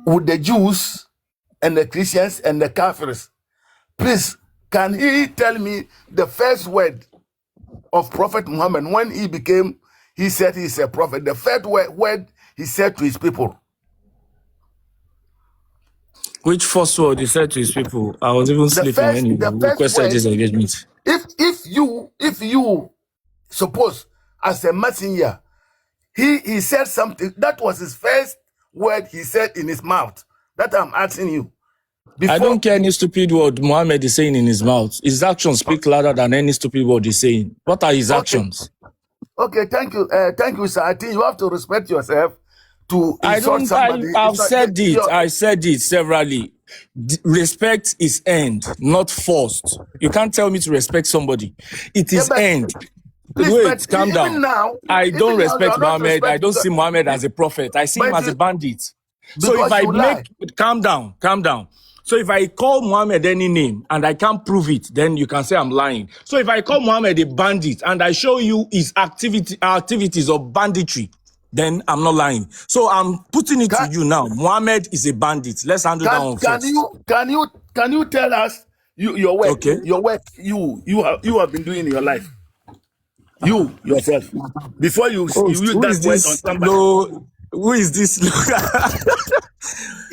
with the Jews and the Christians and the Kafirs. Please, can he tell me the first word of Prophet Muhammad when he said he's a prophet? The first word he said to his people. Which first word he said to his people? I was even sleeping when he requested this engagement. If you suppose as a messenger, he said something, that was his first word he said in his mouth. That I'm asking you. I don't care any stupid word Muhammad is saying in his mouth. His actions speak louder than any stupid word he's saying. What are his actions? Okay, thank you, sir. I think you have to respect yourself. I've said it. I said it severally. Respect is earned, not forced. You can't tell me to respect somebody. It is earned. Wait, calm down. I don't respect Muhammad. I don't see Muhammad as a prophet. I see him as a bandit. So if I calm down. So if I call Muhammad any name and I can't prove it, then you can say I'm lying. So if I call Muhammad a bandit and I show you his activities of banditry, then I'm not lying. So I'm putting it to you now. Muhammad is a bandit. Let's handle that one first. Can you tell us your work? Okay. Your work you have been doing in your life. You yourself. Before you use that word on somebody. No, who is this?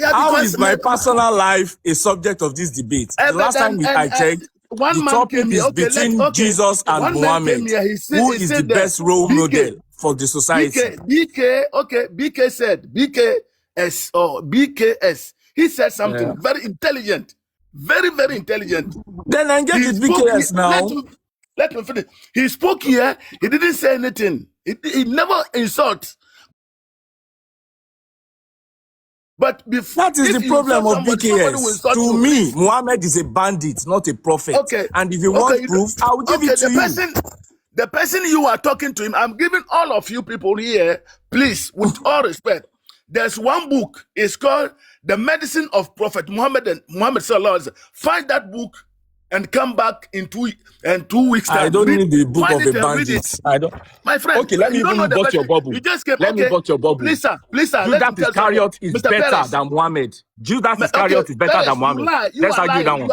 How is my personal life a subject of this debate? The last time I checked, the topic is between Jesus and Muhammad. Who is the best role model for the society? BK said, BKS or BKS. He said something very intelligent. Very, very intelligent. Then engage with BKS now. Let me finish. He spoke here. He didn't say anything. He never insults. But that is the problem of BKS. To me, Muhammad is a bandit, not a prophet. Okay. And if you want proof, I will give it to you. The person you are talking to him, I'm giving all of you people here, please, with all respect. There's one book. It's called The Medicine of Prophet Muhammad and Muhammad Sallallahu Alaihi Wasallam. Find that book and come back in 2 weeks time. I don't need the book of a bandit. I don't. My friend. Okay, let me even bust your bubble. You just came. Let me bust your bubble. Please, sir. Judas Iscariot is better than Muhammad. Judas Iscariot is better than Muhammad. Let's argue that one.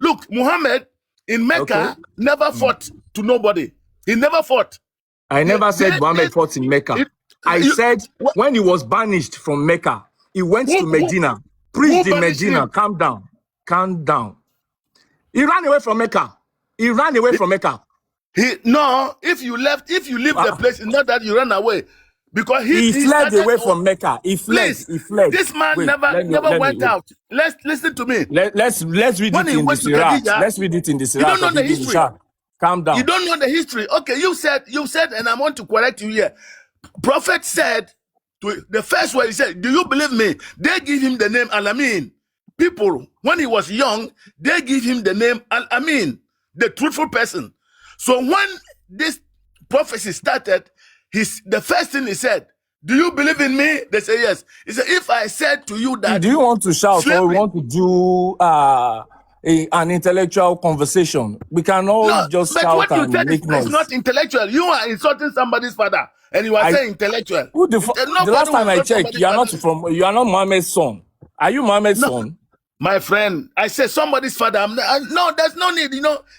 Look, Muhammad in Mecca never fought to nobody. He never fought. I never said Muhammad fought in Mecca. I said when he was banished from Mecca, he went to Medina, preached in Medina. Calm down. He ran away from Mecca. If you leave the place, it's not that you ran away. Because he fled away from Mecca. He fled. This man never went out. Let's listen to me. Let's read it in the Sirach. Let's read it in the Sirach. You don't know the history. Calm down. You don't know the history. Okay, you said, and I want to correct you here. Prophet said, the first word he said, do you believe me? They give him the name Al-Amin. People, when he was young, they give him the name Al-Amin, the truthful person. So when this prophecy started, the first thing he said, do you believe in me? They say yes. He said, if I said to you that... Do you want to shout or we want to do an intellectual conversation? We can all just shout and make noise. It's not intellectual. You are insulting somebody's father and you are saying intellectual. The last time I checked, you are not Muhammad's son. Are you Muhammad's son? My friend, I said somebody's father. No, there's no need.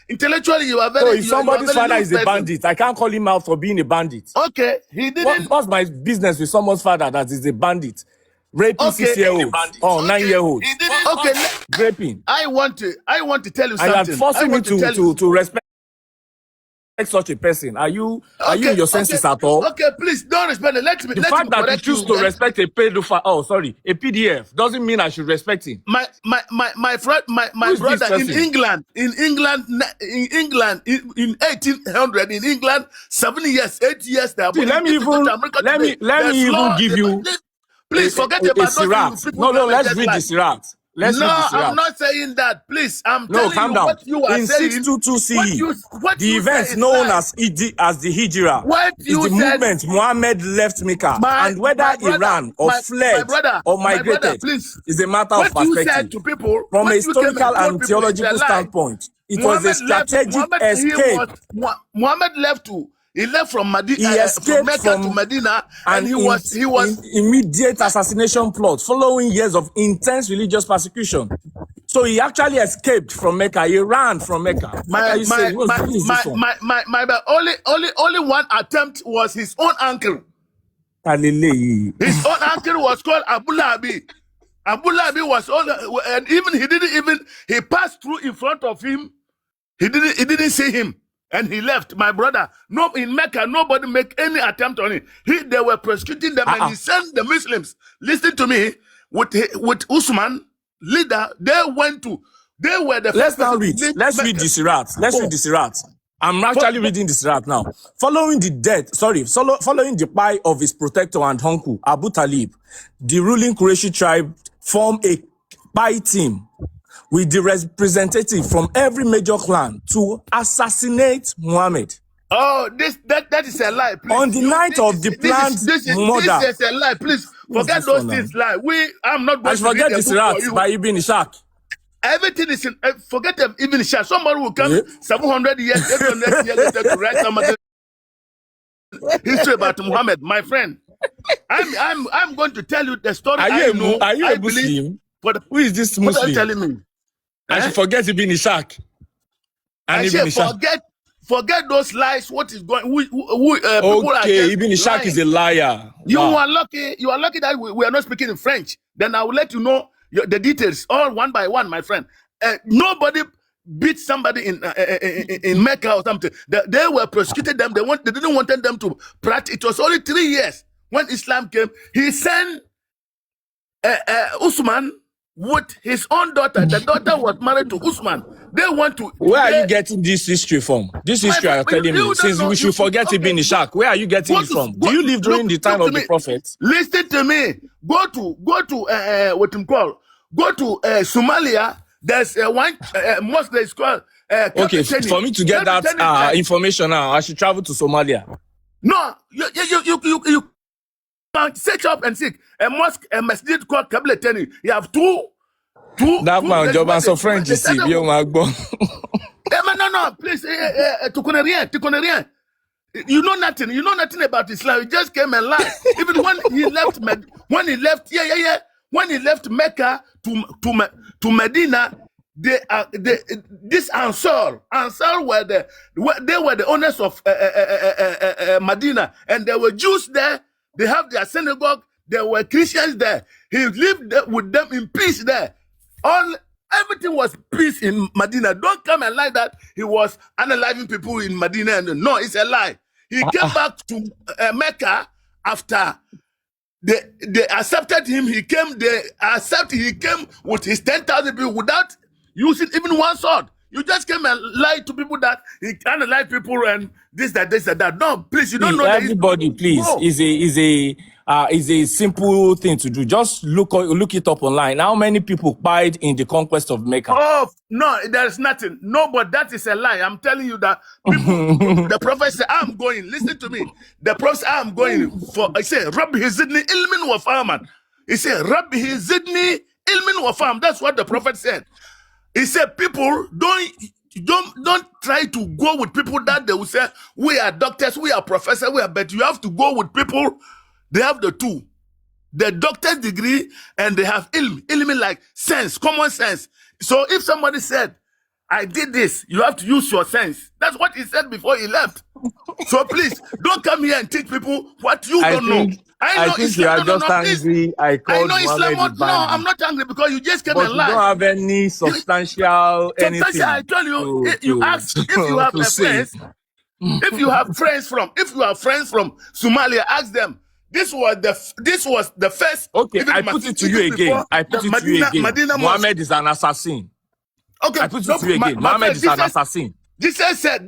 Intellectually, you are very. So if somebody's father is a bandit, I can't call him out for being a bandit. Okay, he didn't. What's my business with someone's father that is a bandit? Raping 6-year-olds or 9-year-olds. Okay, raping. I want to tell you something. And you're forcing me to respect such a person. Are you in your senses at all? Okay, please don't respect it. The fact that you choose to respect a pedophile, a PDF, doesn't mean I should respect him. My brother in England, in 1800, in England, 7 years, 8 years. Let me even give you. Please forget about those. No, let's read the Sirach. I'm not saying that. Please, I'm telling you what you are saying. In 622 CE, the event known as the Hijra is the movement Muhammad left Mecca, and whether he ran or fled or migrated is a matter of perspective. From a historical and theological standpoint, it was a strategic escape. Muhammad left to He left from He escaped Mecca to Medina, and he was immediate assassination plot following years of intense religious persecution. So he actually escaped from Mecca. He ran from Mecca. Only one attempt was his own uncle. His own uncle was called Abu Labi. Abu Labi was and he passed through in front of him. He didn't see him, and he left. My brother, no, in Mecca, nobody make any attempt on it. They were persecuting them, and he sent the Muslims. Listen to me, with Usman leader, they were the Let's first. now read. Let's read the Sirat. Let's read the Sirat. I'm actually reading the Sirat now. Following the death of his protector and uncle, Abu Talib, the ruling Qurayshi tribe formed a spy team with the representative from every major clan to assassinate Muhammad. Oh, that is a lie. Please. On the night of the planned murder. This is a lie. Please forget those things. Lie. I'm not going to forget the Sirat by Ibn Ishaq. Everything is in. Forget Ibn Ishaq. Somebody will come 700 years, 800 years later to write some history about Muhammad, my friend. I'm going to tell you the story. Are you a Muslim? Who is this Muslim? What are you telling me? I should forget Ibn Ishaq. I should forget those lies. What is going? People are Ibn Ishaq is a liar. You are lucky. You are lucky that we are not speaking in French. Then I will let you know the details all one by one, my friend. Nobody beat somebody in Mecca or something. They were persecuted them. They didn't want them to practice. It was only 3 years when Islam came. He sent Usman with his own daughter. The daughter was married to Usman. They want to. Where are you getting this history from? This history you are telling me. Since we should forget Ibn Ishaq, where are you getting it from? Do you live during the time of the Prophet? Listen to me. Go to what you call. Go to Somalia. There's one mosque that is called. Okay, for me to get that information now, I should travel to Somalia. No, you search up and seek a mosque, a masjid called Kabla Teni. You have two. That man, job and so French, you see, yo, my God. No, please, tu connais rien. You know nothing about Islam. You just came and lied. Even when he left Mecca to Medina, this Ansar were the owners of Medina, and there were Jews there. They have their synagogue. There were Christians there. He lived with them in peace there. Everything was peace in Medina. Don't come and lie that he was unaliving people in Medina. No, it's a lie. He came back to Mecca after they accepted him. He came with his 10,000 people without using even one sword. You just came and lied to people that he unalive people and this, that. No, please, you don't know. Everybody, please, is a simple thing to do. Just look it up online. How many people died in the conquest of Mecca? Oh no, there's nothing. No, but that is a lie. I'm telling you that people, the prophet said, "I'm going." Listen to me. The prophet said, "I'm going for." I say, "Rabbi Hizidni ilmin wa fahman." He said, "Rabbi Hizidni ilmin wa fahm." That's what the prophet said. He said, "People don't try to go with people that they will say we are doctors, we are professors, but you have to go with people." They have the two, the doctor's degree, and they have ilm like sense, common sense. So if somebody said, "I did this," you have to use your sense. That's what he said before he left. So please, don't come here and teach people what you don't know. I think Islam, you are just angry. I know Islam. No, I'm not angry because you just came and lied. You don't have any substantial anything. I tell you, you ask if you have friends. If you have friends from Somalia, ask them. This was the first. Okay, I put it to you again. Muhammad is an assassin. Okay, I put it to you again. Muhammad is an assassin. Jesus said,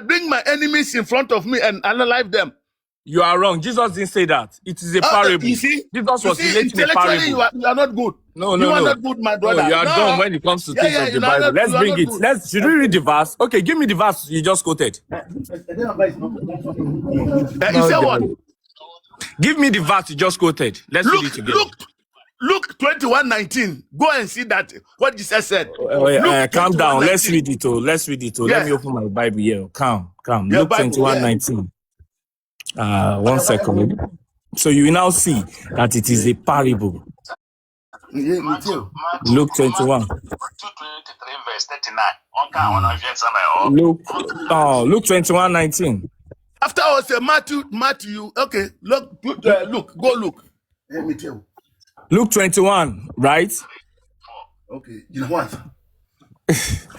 "Bring my enemies in front of me and unalive them." You are wrong. Jesus didn't say that. It is a parable. You see? Jesus was relating a parable. You are not good. No. You are not good, my brother. No, you are dumb when it comes to things of the Bible. Let's bring it. Should we read the verse? Okay, give me the verse you just quoted. You said what? Give me the verse you just quoted. Let's read it together. Luke 21:19. Go and see that what Jesus said. Calm down. Let's read it. Let's read it. Let me open my Bible here. Calm. Luke 21:19. 1 second. So you will now see that it is a parable. Luke 21. Verse 39. Luke 21, 19. After I say Matthew, okay, look, go look. Let me tell you. Luke 21, right? Okay, you know what?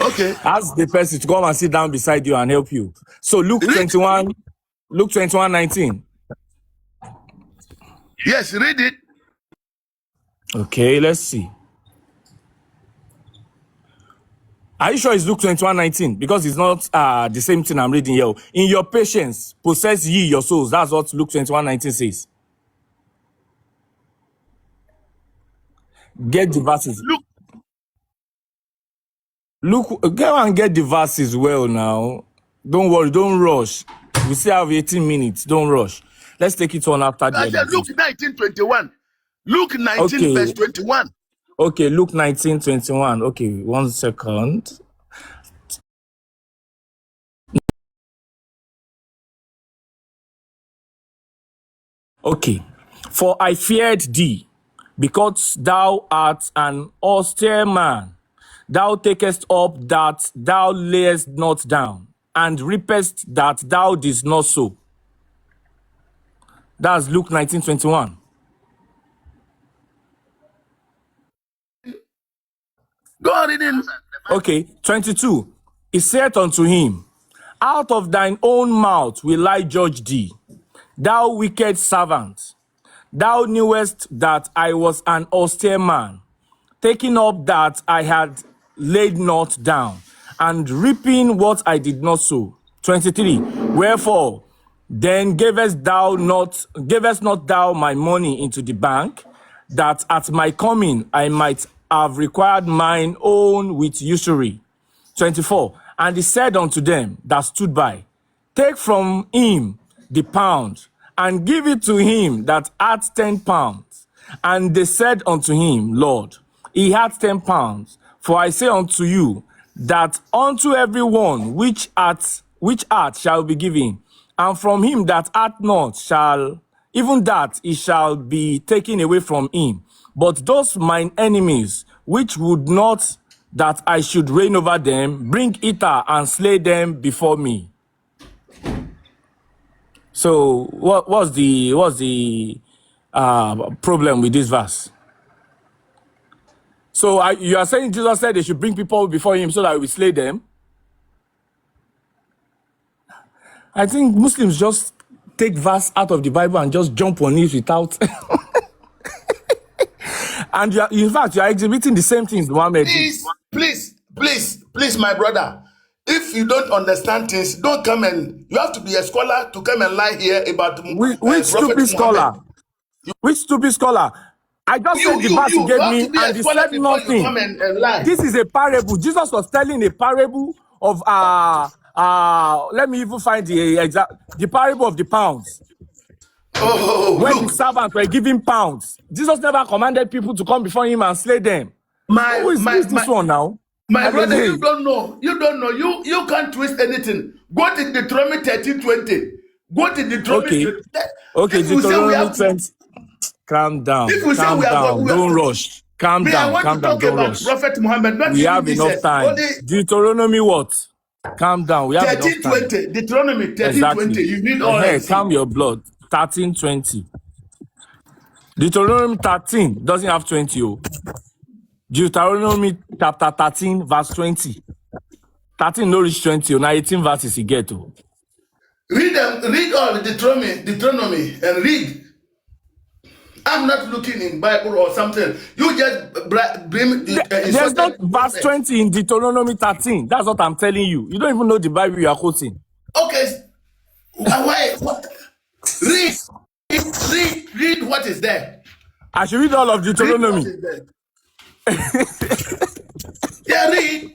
Okay. Ask the person to come and sit down beside you and help you. So Luke 21, 19. Yes, read it. Okay, let's see. Are you sure it's Luke 21, 19? Because it's not the same thing I'm reading here. In your patience, possess ye your souls. That's what Luke 21, 19 says. Get the verses. Look, go and get the verses well now. Don't worry, don't rush. We still have 18 minutes. Don't rush. Let's take it on after the I said Luke 19:21. Luke 19, verse 21. Okay, Luke 19:21. Okay, 1 second. Okay. For I feared thee, because thou art an austere man. Thou takest up that thou layest not down, and reapest that thou didst not sow. That's Luke 19:21. Go on reading. Okay, 22. He said unto him, out of thine own mouth will I judge thee, thou wicked servant. Thou knewest that I was an austere man, taking up that I had laid not down, and reaping what I did not sow. 23. Wherefore, then gavest not thou my money into the bank, that at my coming I might have required mine own with usury. 24. And he said unto them that stood by, take from him the pound, and give it to him that hath 10 pounds. And they said unto him, Lord, he hath 10 pounds. For I say unto you, that unto every one which hath shall be given, and from him that hath not shall, even that it shall be taken away from him. But those mine enemies, which would not that I should reign over them, bring hither and slay them before me. So what's the problem with this verse? So you are saying Jesus said they should bring people before him so that we slay them? I think Muslims just take verse out of the Bible and just jump on it without... And in fact, you are exhibiting the same things Muhammad did. Please, my brother. If you don't understand things, don't come and... You have to be a scholar to come and lie here about... Which stupid scholar? Which stupid scholar? I just said the verse he gave me and he said nothing. This is a parable. Jesus was telling a parable of... let me even find the parable of the pounds. When the servants were giving pounds, Jesus never commanded people to come before him and slay them. Who is this one now? My brother, you don't know. You can't twist anything. Go to Deuteronomy 13:20. Go to Deuteronomy. Okay, Deuteronomy 20. Calm down. Don't rush. Calm down. Don't rush. Prophet Muhammad. We have enough time. Deuteronomy what? Calm down. We have enough time. Deuteronomy 13:20. You need all that. Calm your blood. 13:20. Deuteronomy 13 doesn't have 20. Oh. Deuteronomy chapter 13, verse 20. 13 no reach 20. Now 18 verses you get. Oh. Read all the Deuteronomy and read. I'm not looking in Bible or something. You just bring there's not verse 20 in Deuteronomy 13. That's what I'm telling you. You don't even know the Bible you are quoting. Okay. Why? What? Read what is there. I should read all of Deuteronomy. Yeah, read.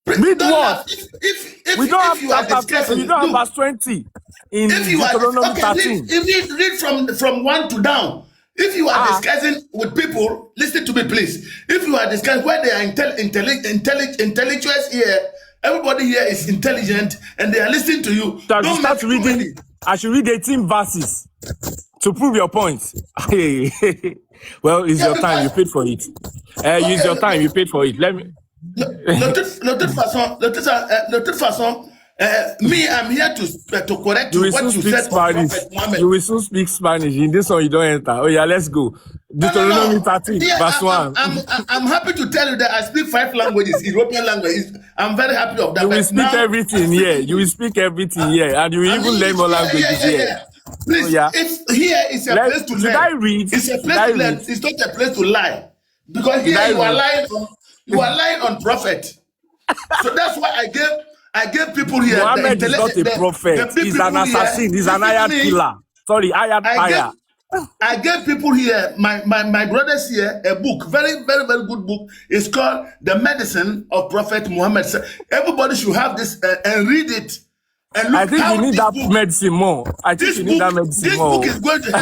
Read what? If we don't have chapter, we don't have verse 20 in Deuteronomy 13. Read from 1 to down. If you are discussing with people, listen to me, please. If you are discussing where they are intellectuals here, everybody here is intelligent and they are listening to you. Don't start reading. I should read 18 verses to prove your point. Well, it's Yeah, your time. You because paid for it. Use your time. You paid for it. Let me. de toute façon, me, I'm here to correct You you will what soon you speak said on Spanish. Prophet Muhammad. You will soon speak Spanish. In this one, you don't enter. Oh yeah, let's go. Deuteronomy 13, Yeah, verse 1. I'm happy to tell you that I speak 5 languages, European languages. I'm very happy of that. You will But speak now, everything here. You will speak everything here. And you will I even mean, learn more languages here. Please, Oh yeah. if here is a place to Should learn. I read? It's a Should place I to learn. read? It's not a place to lie. Because Should here I you are read? lying on prophet. So that's why I gave people here Muhammad is not a prophet. He's an assassin. He's an hired killer. Sorry, hired fire. I gave people here, my brothers here, a book, very, very, very good book. It's called The Medicine of Prophet Muhammad. Everybody should have this and read it. And look, I think you need that medicine more. I think you need that medicine more. This book is going to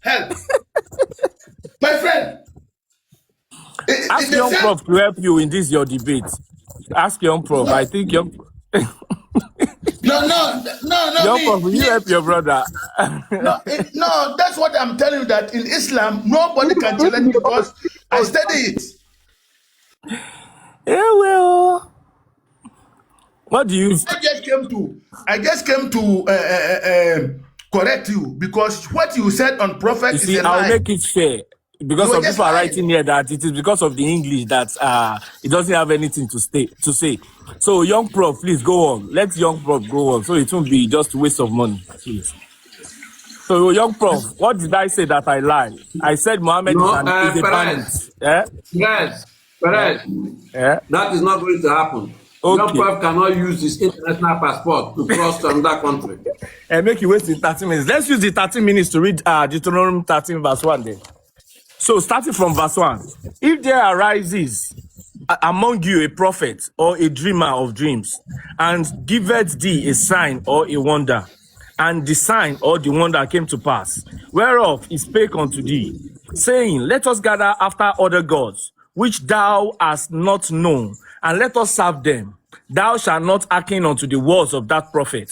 help. My friend. Ask young prof to help you in this your debate. Ask young prof. I think young. No. Young prof, will you help your brother? No, that's what I'm telling you. That in Islam, nobody can challenge me because I study it. Yeah, well. What do you? I just came to correct you because what you said on prophet is a lie. I'll make it fair. Because some people are writing here that it is because of the English that it doesn't have anything to say. So young prof, please go on. Let young prof go on. So it won't be just a waste of money, please. So young prof, what did I say that I lied? I said Muhammad is a bandit. Yeah? Perez. Yeah? That is not going to happen. Okay. Young prof cannot use his international passport to cross that country. And make you waste the 30 minutes. Let's use the 30 minutes to read Deuteronomy 13 verse 1 then. So starting from verse 1, if there arises among you a prophet or a dreamer of dreams, and giveth thee a sign or a wonder, and the sign or the wonder came to pass, whereof he spake unto thee, saying, let us gather after other gods, which thou hast not known, and let us serve them. Thou shalt not hearken unto the words of that prophet.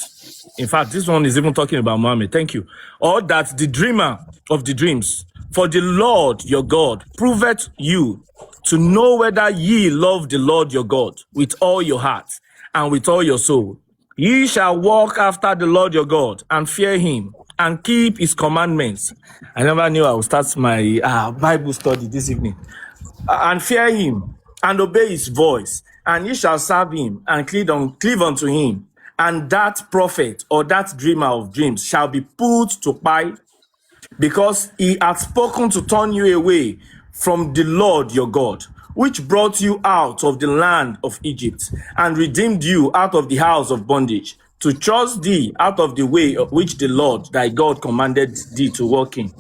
In fact, this one is even talking about Muhammad. Thank you. Or that the dreamer of the dreams. For the Lord your God proveth you to know whether ye love the Lord your God with all your heart and with all your soul. Ye shall walk after the Lord your God and fear him and keep his commandments. I never knew I would start my Bible study this evening. And fear him and obey his voice, and ye shall serve him and cleave unto him. And that prophet or that dreamer of dreams shall be put to bite, because he hath spoken to turn you away from the Lord your God, which brought you out of the land of Egypt, and redeemed you out of the house of bondage, to trust thee out of the way of which the Lord thy God commanded thee to walk in.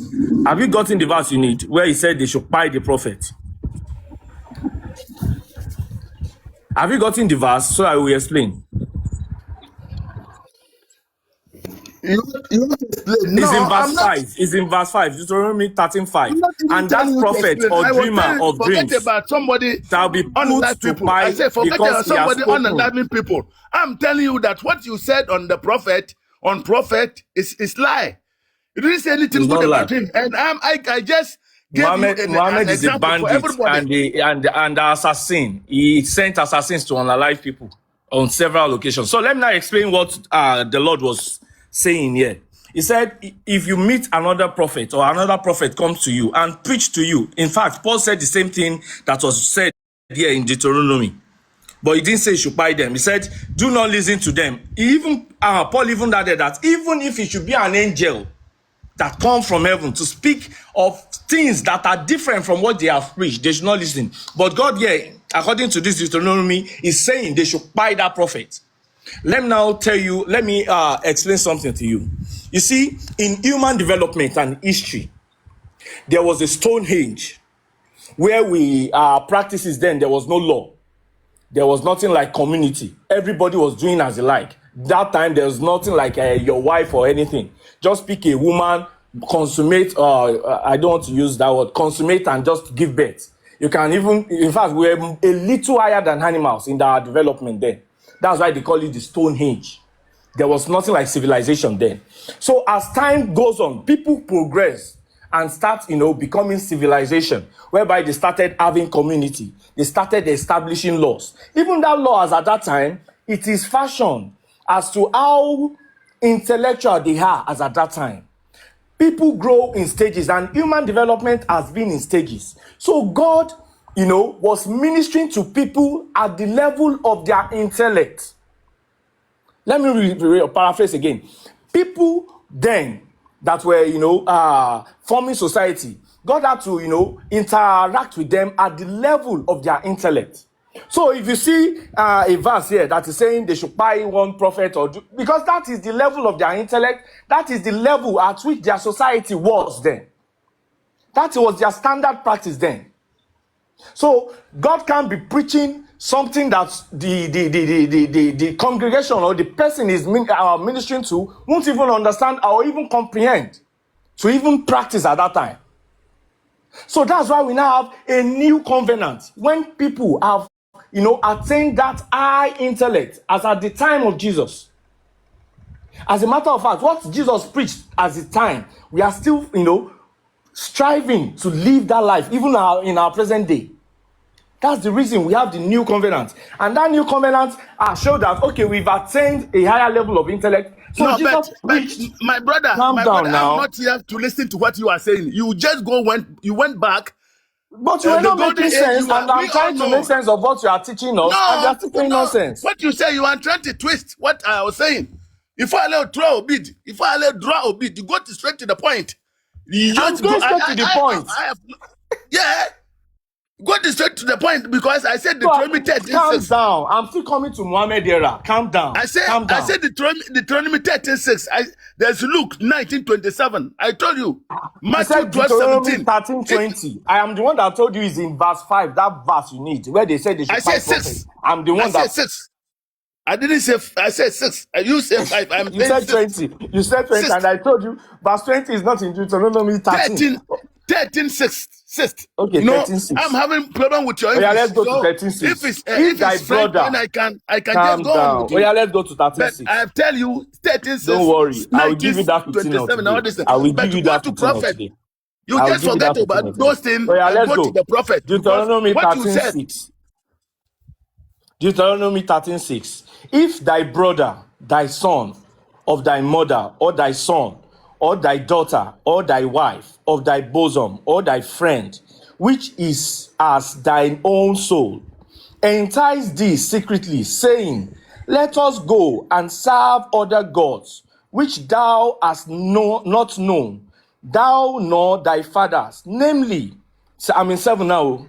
Have you gotten the verse you need, where he said they should buy the prophet? Have you gotten the verse? So I will explain. You want to explain? It's in verse 5. It's in verse 5. Deuteronomy 13:5. And that prophet or dreamer of dreams about somebody shall be put to buy. I say forget about somebody unloving people. I'm telling you that what you said on the prophet, is lie. You didn't say anything good about him. And I just gave Muhammad is a bandit and the assassin. He sent assassins to unalive people on several occasions. So let me now explain what the Lord was saying here. He said, if you meet another prophet or another prophet comes to you and preach to you. In fact, Paul said the same thing that was said here in Deuteronomy. But he didn't say you should buy them. He said, do not listen to them. Paul even added that even if it should be an angel that come from heaven to speak of things that are different from what they have preached, they should not listen. But God here, according to this Deuteronomy, is saying they should buy that prophet. Let me explain something to you. You see, in human development and history, there was a Stonehenge where we practices then, there was no law. There was nothing like community. Everybody was doing as they like. That time, there was nothing like your wife or anything. Just pick a woman, consummate, I don't want to use that word, consummate and just give birth. You can even, in fact, we're a little higher than animals in our development then. That's why they call it the Stonehenge. There was nothing like civilization then. So as time goes on, people progress and start, becoming civilization, whereby they started having community. They started establishing laws. Even that laws at that time, it is fashioned as to how intellectual they are as at that time. People grow in stages, and human development has been in stages. So God, was ministering to people at the level of their intellect. Let me paraphrase again. People then that were, forming society, God had to, interact with them at the level of their intellect. So if you see a verse here that is saying they should buy one prophet because that is the level of their intellect, that is the level at which their society was then. That was their standard practice then. So God can't be preaching something that the congregation or the person is ministering to won't even understand or even comprehend to even practice at that time. So that's why we now have a new covenant when people have attained that high intellect as at the time of Jesus. As a matter of fact, what Jesus preached at the time, we are still striving to live that life even in our present day. That's the reason we have the new covenant. And that new covenant showed that, okay, we've attained a higher level of intellect. So no, Jesus but my brother, now. I'm not here to listen to what you are saying. You just went back. But you are not making sense, and I'm trying to make sense of what you are teaching us, and you are teaching nonsense. What you say, you are trying to twist what I was saying. If I let draw a bit, you go straight to the point. I'm going straight to the point. Yeah. Go straight to the point because I said Deuteronomy 13:6. Calm down. I'm still coming to Muhammad era. Calm down. I said Deuteronomy 13:6. There's Luke 19:27. I told you. Matthew 12:17. 13:20. I am the one that told you is in verse 5. That verse you need where they said they should. I said 6. I'm the one that said 6. I didn't say. I said 6. You said 5. You said 20. You said 20, 6. And I told you verse 20 is not in Deuteronomy 13. 13:6. Okay, 13:6. I'm having problem with your English. Yeah, let's go to 13:6. If thy brother, then I can just go on with you. Yeah, let's go to 13:6. I tell you, 13:6. Don't worry, I will give you that 15 today. I will give you that 15 today. You just forget about those things. Let's go to the prophet. Deuteronomy 13:6. Deuteronomy 13:6. If thy brother, thy son, of thy mother, or thy son, or thy daughter, or thy wife, of thy bosom, or thy friend, which is as thine own soul, entice thee secretly, saying, let us go and serve other gods, which thou hast not known, thou nor thy fathers, namely, I'm in 7 now,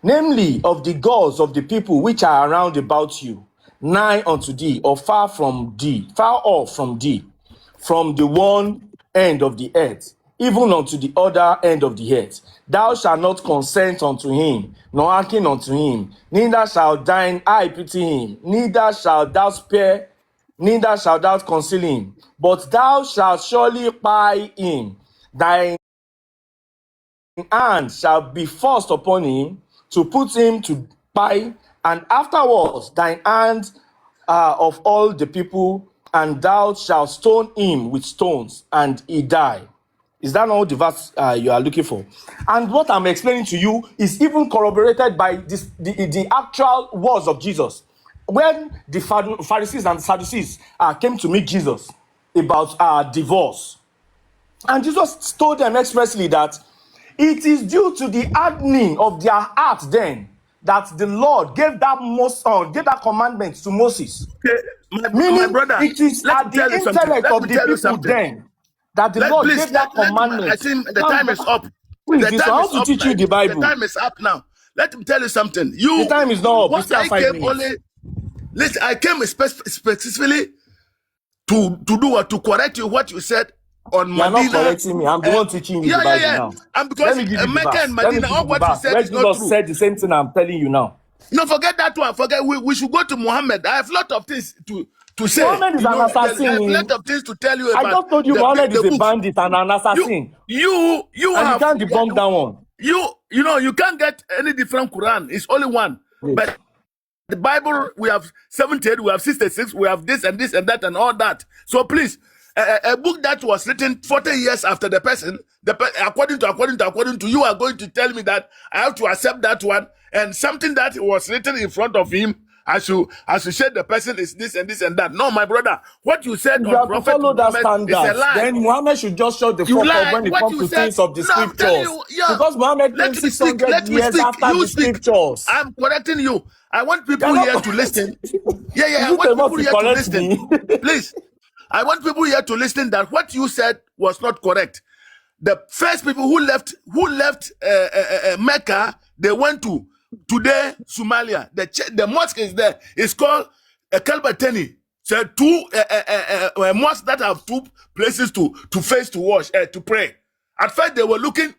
namely of the gods of the people which are around about you, nigh unto thee, or far off from thee, from the one end of the earth, even unto the other end of the earth. Thou shalt not consent unto him, nor hearken unto him, neither shall thine eye pity him, neither shalt thou spare, neither shalt thou conceal him, but thou shalt surely buy him. Thine hand shall be forced upon him to put him to buy, and afterwards thine hand of all the people, and thou shalt stone him with stones, and he die. Is that not the verse you are looking for? And what I'm explaining to you is even corroborated by the actual words of Jesus. When the Pharisees and Sadducees came to meet Jesus about divorce, and Jesus told them expressly that it is due to the hardening of their heart then that the Lord gave that commandment to Moses. Okay. My brother, it is at the intellect of the people then that the Lord gave that commandment. I think the time is up. Please, the time is up. Teach you the Bible. The time is up now. Let me tell you something. The time is not up. Listen, I came specifically to do what? To correct you what you said on Medina. You're not correcting me. I'm the one teaching you the Bible now. And because Mecca and Medina, all what you said is not true. Said the same thing I'm telling you now. No, forget that one. We should go to Muhammad. I have a lot of things to say. Muhammad is an assassin. I have a lot of things to tell you about. I just told you Muhammad is a bandit and an assassin. You can't debunk that one. You can't get any different Quran. It's only one. Wait. But the Bible, we have 78, we have 66, we have this and this and that and all that. So please, a book that was written 40 years after the person, according to you are going to tell me that I have to accept that one, and something that was written in front of him, I should say the person is this and this and that. No, my brother, what you said on Prophet follow that Muhammad is a standard. lie. Then Muhammad should just show the fuck up when it comes to things of the scriptures. Because Muhammad came 600 years after the scriptures. I'm correcting you. I want people here to listen. I want people here to listen. Please. I want people here to listen that what you said was not correct. The first people who left Mecca, they went to today Somalia. The mosque is there. It's called Kalbateni. So two mosques that have two places to face to wash to pray. At first they were looking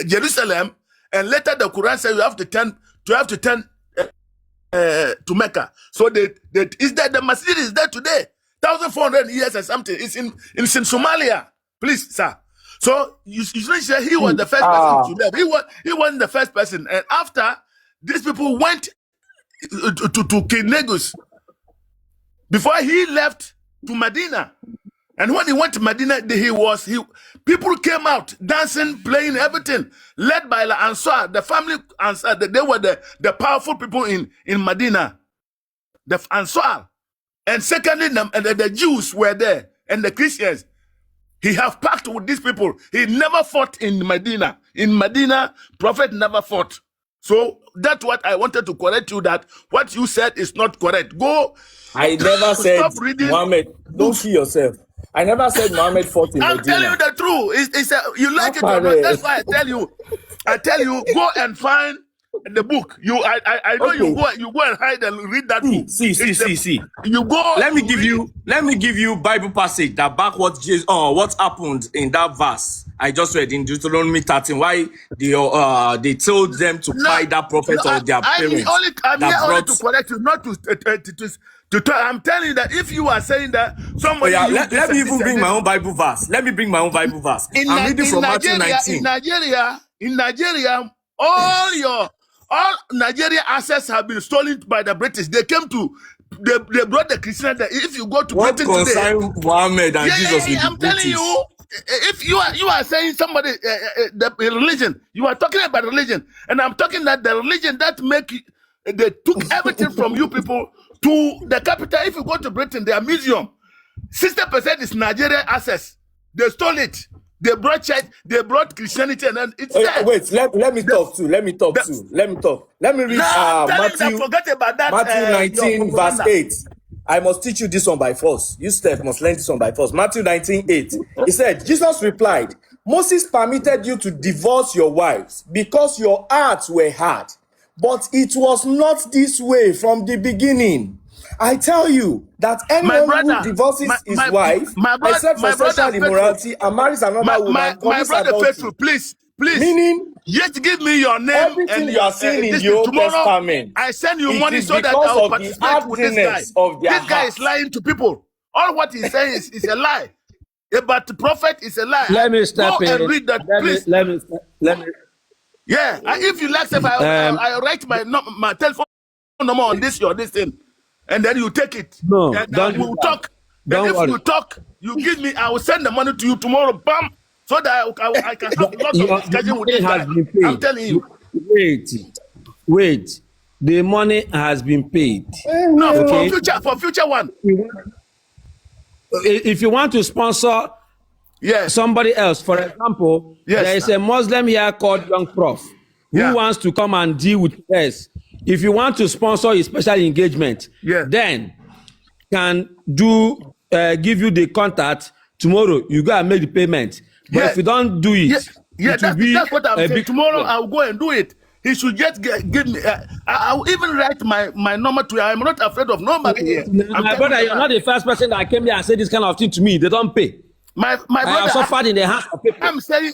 Jerusalem, and later the Quran said you have to turn to Mecca. So is there, the masjid is there today. 1,400 years or something. It's in Somalia. Please, sir. So you shouldn't say he was the first person to leave. He wasn't the first person. And after these people went to King Negus, before he left to Medina. And when he went to Medina, people came out dancing, playing, everything, led by the Ansar, the family Ansar. They were the powerful people in Medina, the Ansar. And secondly, the Jews were there and the Christians. He have packed with these people. He never fought in Medina. In Medina, Prophet never fought. So that's what I wanted to correct you, that what you said is not correct. Go. I never said, stop reading. Muhammad, don't see yourself. I never said Muhammad fought in I'm Medina. telling you the truth. You like it or not. That's why I tell you, go and find the book. I know okay. you go and hide and read that book. See. You go. Let me give you Bible passage that back what happened in that verse I just read in Deuteronomy 13. Why they told them to buy that prophet or their parents. I'm here only to correct you, not to I'm telling you that if you are saying that somebody... let me even bring my own Bible verse. Let me bring my own Bible verse. I'm reading from Matthew 19. In Nigeria, all Nigeria assets have been stolen by the British. They brought the Christians. If you go to what Britain today... What concern Muhammad and Jesus with I'm the British? telling you, if you are saying somebody, the religion, you are talking about religion, and I'm talking that the religion that they took everything from you people to the capital. If you go to Britain, their museum, 60% is Nigerian assets. They stole it. They brought church, they brought Christianity, and then it's there. Wait, let me talk. Let me read Matthew 19 verse 8. I must teach you this one by force. You must learn this one by force. Matthew 19:8. He said, Jesus replied, Moses permitted you to divorce your wives because your hearts were hard. But it was not this way from the beginning. I tell you that anyone who divorces his wife, except for sexual immorality, and marries another woman, my brother faithful, please. Meaning, just give me your name. Everything you are seeing in the Old Testament, I send you money so that I will participate with this guy. This guy is lying to people. All what he's saying is a lie. But the prophet is a lie. Let me step in. And read that, please. Let me. Yeah, if you like, I write my telephone number on this thing, and then you take it. No, and don't. We'll talk. And if you talk, you give me. I will send the money to you tomorrow. Bam, so that I can have lots of discussion with this guy. I'm telling you. Wait. The money has been paid. No, okay. for future one. If you want to sponsor somebody else, for example, there is a Muslim here called Young Prof who wants to come and deal with us. If you want to sponsor a special engagement, then can give you the contact tomorrow. You go and make the payment. But if you don't do it, that's what I'm saying. Tomorrow I'll go and do it. He should just give me. I'll even write my number to you. I'm not afraid of nobody here. My brother, you're not the first person that came here and said this kind of thing to me. They don't pay. My brother, I have suffered in the hands of people. I'm saying,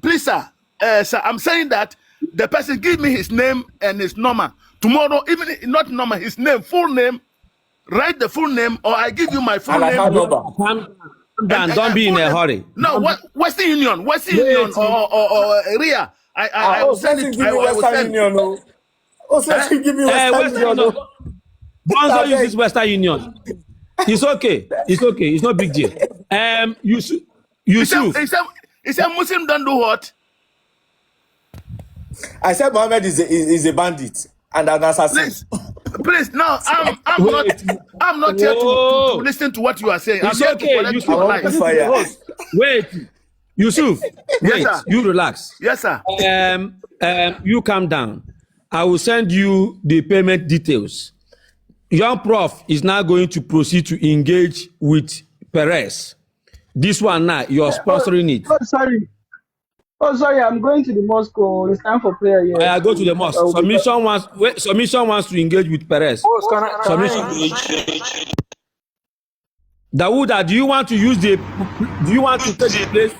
please, sir, I'm saying that the person give me his name and his number. Tomorrow, even not number, his name, full name, write the full name, or I give you my full name. Calm down, don't be in a hurry. No, Western Union, or RIA. I will send it. I will send it. Also, give me Western Union. Bonzo uses Western Union. It's okay. It's okay. It's not big deal. Yusuf. He said Muslim don't do what? I said Mohammed is a bandit and an assassin. Please, now I'm not here to listen to what you are saying. It's I'm okay. here to correct your lies. Wait, Yusuf. Wait, Yes, you relax. Yes, sir. You calm down. I will send you the payment details. Young Prof is now going to proceed to engage with Perez. This one now, you're sponsoring it. Oh, sorry, I'm going to the mosque. It's time for prayer here. I go to the mosque. Submission wants to engage with Perez. Dawuda, do you want to take the place?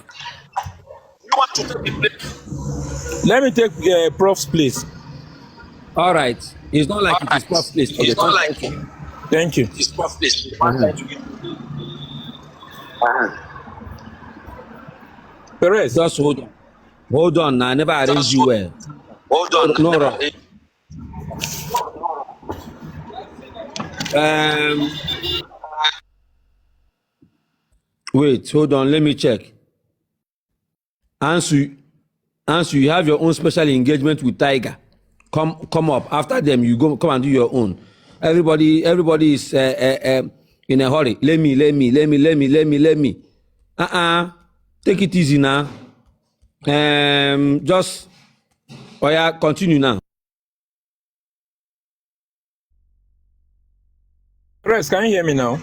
Let me take Prof's place. All right. It's not like it is Prof's place. It's not like it. Thank you. It's Prof's place. Perez. Just hold on. Hold on. I never arranged you well. Hold on. No. Wait, hold on. Let me check. Ansu, you have your own special engagement with Tiger. Come up. After them, you come and do your own. Everybody is in a hurry. Let me. Take it easy now. Just continue now. Perez, can you hear me now?